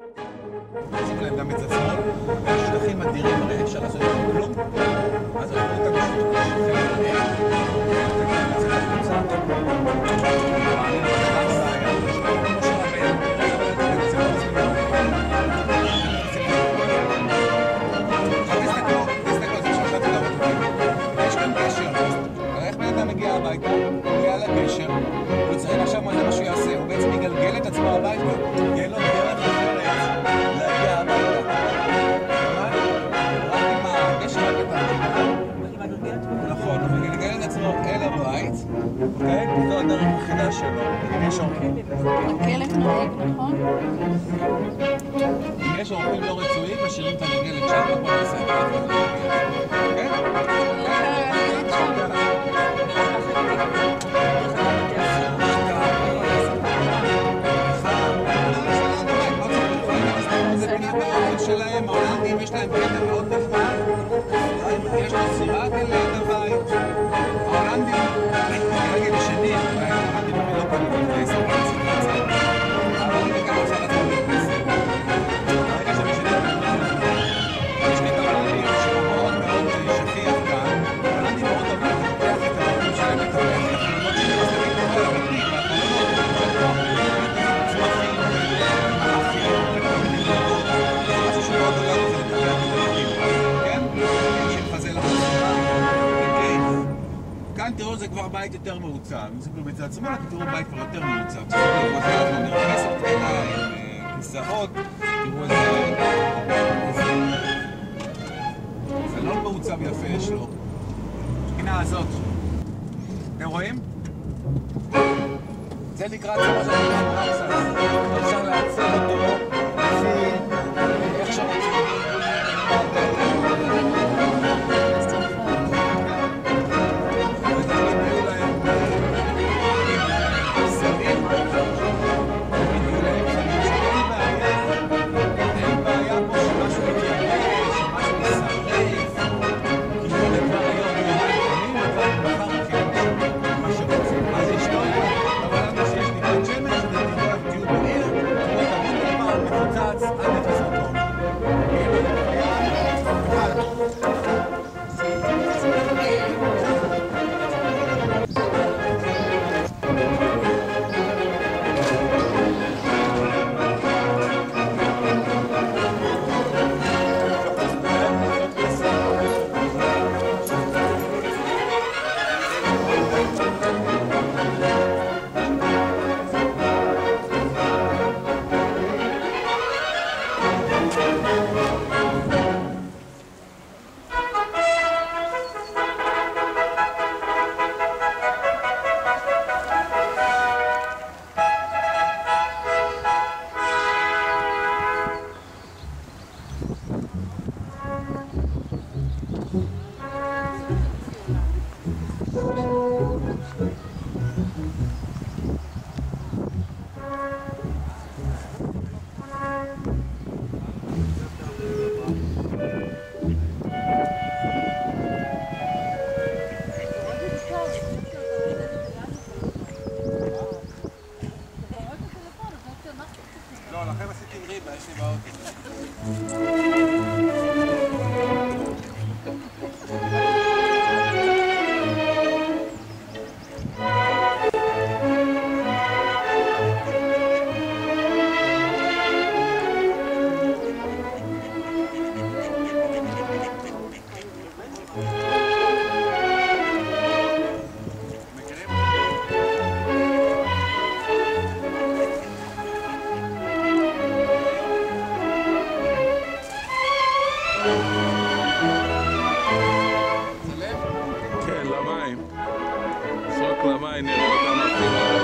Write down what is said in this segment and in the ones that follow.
שימו להם גם את עצמאל, והשטחים אדירים, הרי אפשר לעשות את כלום, אז אנחנו אותם בשטחים האלה, לצאת החוצה, מעלים את הבעיה, כמו שרבים, זה לא עושים תסתכלו, זה שחלטתי להראות אותי, יש כאן גשר, איך בן אדם מגיע הביתה, הוא מגיע לגשר, הוא צריך לחשוב מה זה מה שהוא יעשה, הוא בעצם יגלגל את עצמו הביתה, יהיה לו דרך אחרת להגיע הביתה. רק עם הגשר הקטן. נכון, הוא מגלגל את עצמו אל הבית, אוקיי? וזו הדרך היחידה שלו. אם יש אורחים. הכלב נוהג, נכון? אם יש אורחים לא רצויים, משאירים את הגלגלת שם, בוא נעשה את זה. אוקיי? שלהם, ההולנדים יש להם קטע מאוד נחמד, יש לו סירה כאלה לבית, ההולנדים רגל שני, ההולנדים לא קונים להתפסת, ההולנדים גם עושה לעצמם להתפסת. הרגע שמשנים יש קטע הולנדים שמאוד מאוד שכיח כאן, ההולנדים מאוד אוהבים לפתח את הבתים שלהם, את החלומות שלהם, אז תמיד קורא לבתים, כאן תראו זה כבר בית יותר מעוצב, אם תסתכלו בצד שמאל, תראו בית כבר יותר מעוצב. תסתכלו, מחלת מרפסת קטנה עם כיסאות, תראו איזה סלון מעוצב יפה יש לו. הנה הזאת. אתם רואים? זה נקרא צורה של מרפסת. אפשר לעצב אותו לפי איך שרוצים. לא, לכם עשיתם ריבה, יש לי באוטו. כן, למים. סרוק למים, נראה אותם מתחילה.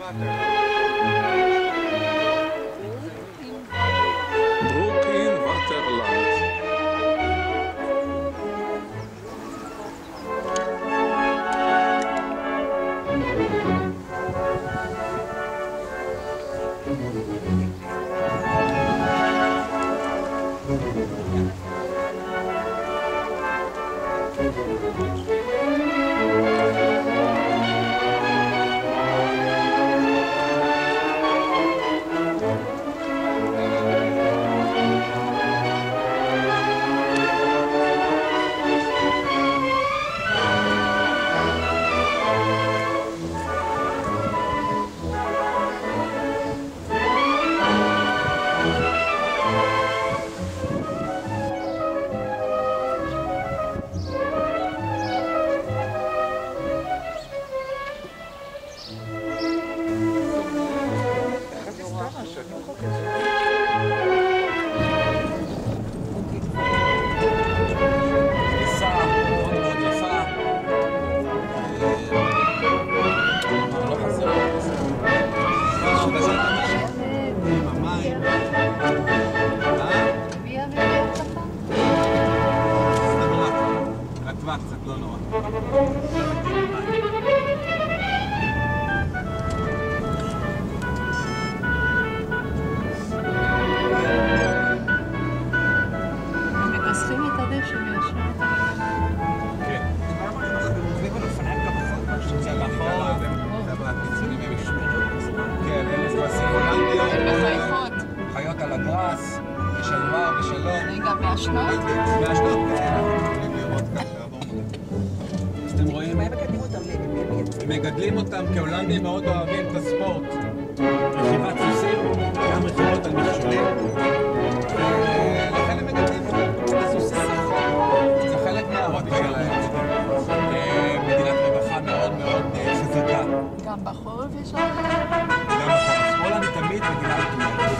Water. באשדוד? באשדוד, כן, אנחנו יכולים לראות כאן בעבור מודל. אז אתם רואים? מה הם מקדמים אותם? מגדלים אותם כי הולנדים מאוד אוהבים את הספורט. רכיבת סוסים, גם רכיבות על מכשולים. ולכן הם מגדלים את הסוסים. זה חלק מההודי שלהם. מדינת רווחה מאוד מאוד חזקה. גם בחורף יש להם? גם בחורף. הולנד היא תמיד מדינה מתמודדת.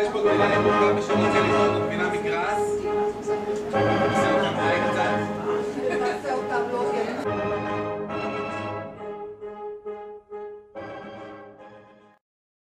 יש פה גבינה ירוקה, מי שרוצה לקנות גבינה מגראס.